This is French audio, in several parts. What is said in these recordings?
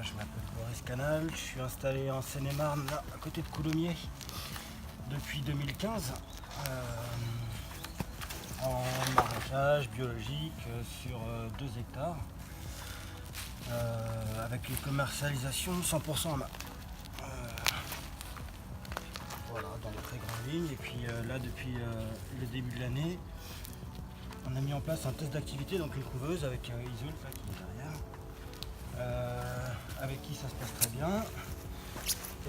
Je m'appelle Boris Canal, je suis installé en Seine-et-Marne, là, à côté de Coulommiers, depuis 2015, en maraîchage biologique sur 2 hectares, avec une commercialisation 100% en main. Voilà, dans les très grandes lignes. Et puis là, depuis le début de l'année, on a mis en place un test d'activité, donc une couveuse avec Isolde là, qui est derrière, avec qui ça se passe très bien,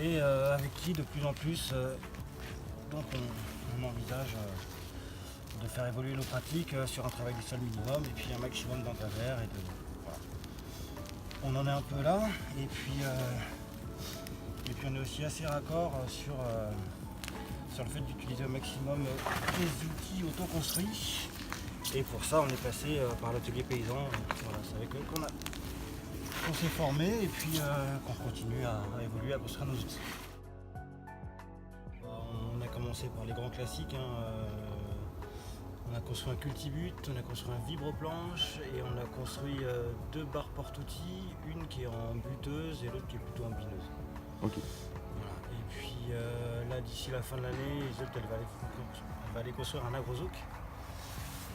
et avec qui de plus en plus donc on envisage de faire évoluer nos pratiques sur un travail du sol minimum et puis un maximum d'engrais et de voilà. On en est un peu là, et puis on est aussi assez raccord sur le fait d'utiliser au maximum les outils auto-construits. Et pour ça, on est passé par l'atelier paysan. Voilà, c'est avec eux qu'on s'est formé et puis qu'on continue à évoluer, à construire nos outils. On a commencé par les grands classiques. On a construit un cultibut, on a construit un vibroplanche et on a construit 2 barres porte-outils, une qui est en buteuse et l'autre qui est plutôt en bineuse. Ok. Voilà. Et puis là, d'ici la fin de l'année, Isolde, elle va aller construire un agrozouk.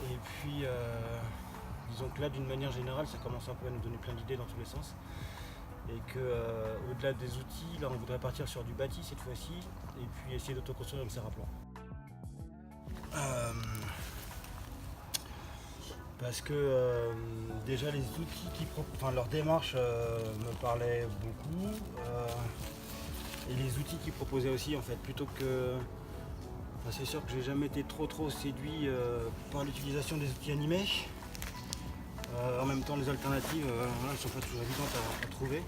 Et puis, disons que là, d'une manière générale, ça commence un peu à nous donner plein d'idées dans tous les sens. Et qu'au-delà des outils, là, on voudrait partir sur du bâti cette fois-ci, et puis essayer d'autoconstruire une serre à plan. Parce que déjà, les outils leur démarche me parlait beaucoup. Et les outils qu'ils proposaient aussi, en fait, plutôt que... c'est sûr que j'ai jamais été trop séduit par l'utilisation des outils animés. En même temps, les alternatives ne sont pas toujours évidentes à trouver.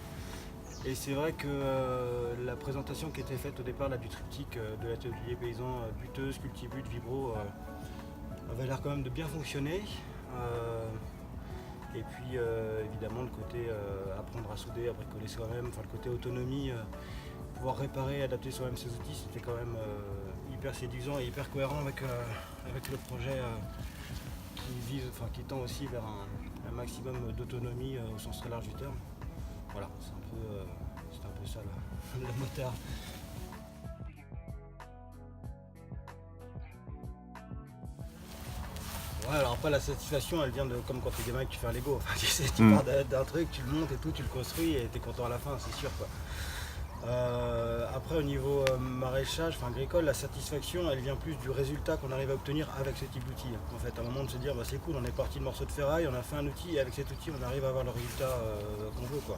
Et c'est vrai que la présentation qui était faite au départ là, du triptyque de l'atelier paysan buteuse, cultibut, vibro avait l'air quand même de bien fonctionner. Et puis évidemment le côté apprendre à souder, à bricoler soi-même, enfin le côté autonomie, pouvoir réparer, adapter soi-même ses outils, c'était quand même hyper séduisant et hyper cohérent avec le projet qui tend aussi vers un maximum d'autonomie au sens très large du terme. Voilà, c'est un peu ça le moteur. Ouais, alors après la satisfaction elle vient de comme quand t'es gamin et que tu fais un Lego. Enfin, tu pars d'un truc, tu le montes et tout, tu le construis et t'es content à la fin, c'est sûr quoi. Après au niveau maraîchage, agricole, la satisfaction elle vient plus du résultat qu'on arrive à obtenir avec ce type d'outil. En fait, à un moment de se dire bah, c'est cool, on est parti de morceaux de ferraille, on a fait un outil et avec cet outil on arrive à avoir le résultat qu'on veut quoi.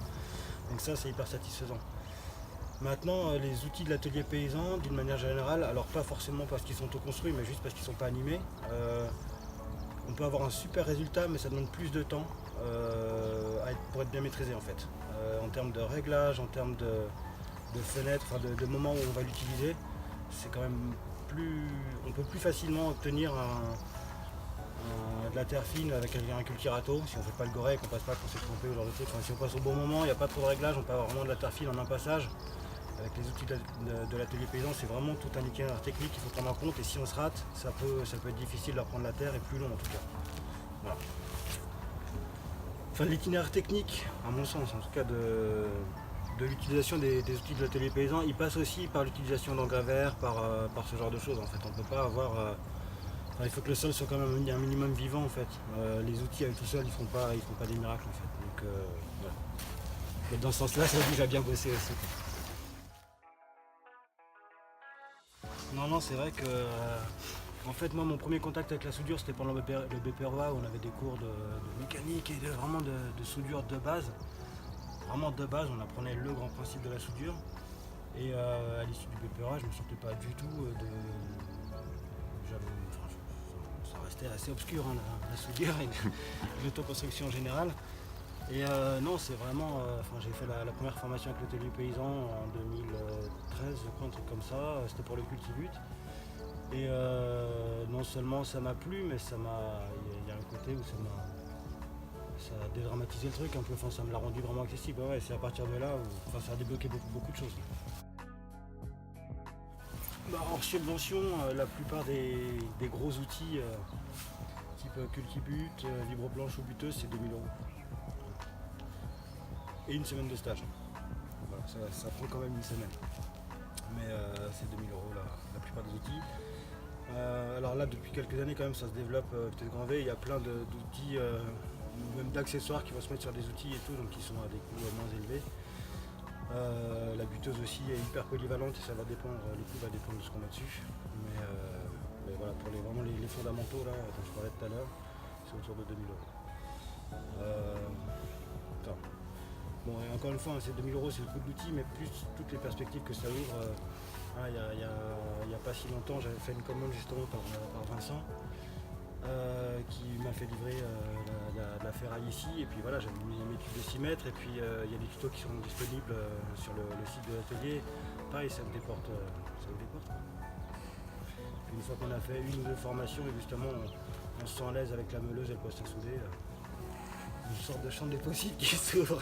Donc ça c'est hyper satisfaisant. Maintenant les outils de l'atelier paysan d'une manière générale, alors pas forcément parce qu'ils sont auto-construits mais juste parce qu'ils ne sont pas animés. On peut avoir un super résultat mais ça demande plus de temps pour être bien maîtrisé en fait. En termes de réglage, en termes de fenêtres, de moments où on va l'utiliser, c'est quand même on peut plus facilement obtenir de la terre fine avec un cultirato, si on ne fait pas le goré, qu'on passe pas qu'on s'est trompé ou genre de truc. Si on passe au bon moment, il n'y a pas trop de réglage, on peut avoir vraiment de la terre fine en un passage. Avec les outils de l'atelier paysan, c'est vraiment tout un itinéraire technique qu'il faut prendre en compte et si on se rate, ça peut être difficile de reprendre la terre et plus long en tout cas. Voilà. Enfin, l'itinéraire technique, à mon sens en tout cas, de l'utilisation des outils de l'atelier paysan, il passe aussi par l'utilisation d'engrais verts, par ce genre de choses en fait. On peut pas avoir... il faut que le sol soit quand même un minimum vivant en fait. Les outils avec tout seul, ils font pas des miracles en fait. Donc voilà. Et dans ce sens-là, ça oblige à bien bosser aussi. Non, c'est vrai que en fait moi mon premier contact avec la soudure c'était pendant le BPROA où on avait des cours de mécanique et vraiment de soudure de base. Vraiment de base, on apprenait le grand principe de la soudure. Et à l'issue du BPROA, je ne me sentais pas du tout ça restait assez obscur la soudure et l'autoconstruction en général. Et non, c'est vraiment... j'ai fait la première formation avec l'atelier paysan en 2013, je crois, un truc comme ça. C'était pour le cultibut. Et non seulement ça m'a plu, mais il y a un côté où ça a dédramatisé le truc un peu. Ça me l'a rendu vraiment accessible. Ouais, c'est à partir de là où ça a débloqué beaucoup de choses. Hors subvention, la plupart des gros outils type cultibut, vibroplanche ou buteuse, c'est 2000 €. Et une semaine de stage. ça prend quand même une semaine. Mais c'est 2000 € la plupart des outils. Alors là, depuis quelques années, quand même, ça se développe peut-être grand V. Il y a plein d'outils, même d'accessoires qui vont se mettre sur des outils et tout, donc qui sont à des coûts moins élevés. La buteuse aussi est hyper polyvalente et ça va dépendre, le coût va dépendre de ce qu'on met dessus. Mais voilà, pour vraiment les fondamentaux là, dont je parlais tout à l'heure, c'est autour de 2000 €. Attends. Bon, et encore une fois, hein, c'est 2000 € c'est le coût de l'outil, mais plus toutes les perspectives que ça ouvre. Il n'y a pas si longtemps, j'avais fait une commande justement par Vincent, qui m'a fait livrer la ferraille ici. Et puis voilà, j'avais mis mes tubes de 6 mètres. Et puis il y a des tutos qui sont disponibles sur le site de l'atelier. Pareil, ça me déporte. Puis une fois qu'on a fait une ou deux formations, et justement, on se sent à l'aise avec la meuleuse et le poste à souder. Une sorte de champ des possibles qui s'ouvre.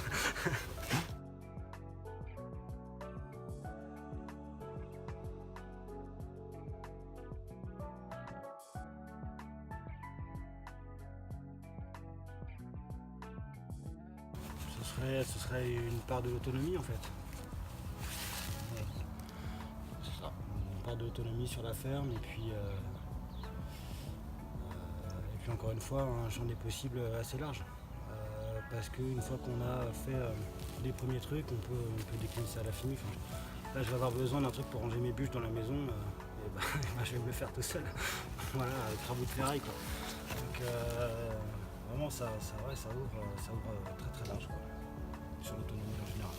Ce serait une part de l'autonomie en fait. Ouais. C'est ça. Une part de l'autonomie sur la ferme et puis encore une fois un champ des possibles assez large. Parce qu'une fois qu'on a fait les premiers trucs, on peut décliner ça à la finie. Enfin, là je vais avoir besoin d'un truc pour ranger mes bûches dans la maison, et bah, je vais me le faire tout seul. Voilà, avec travaux de ferraille quoi. Donc vraiment ça ouvre très très large quoi, sur l'autonomie en général.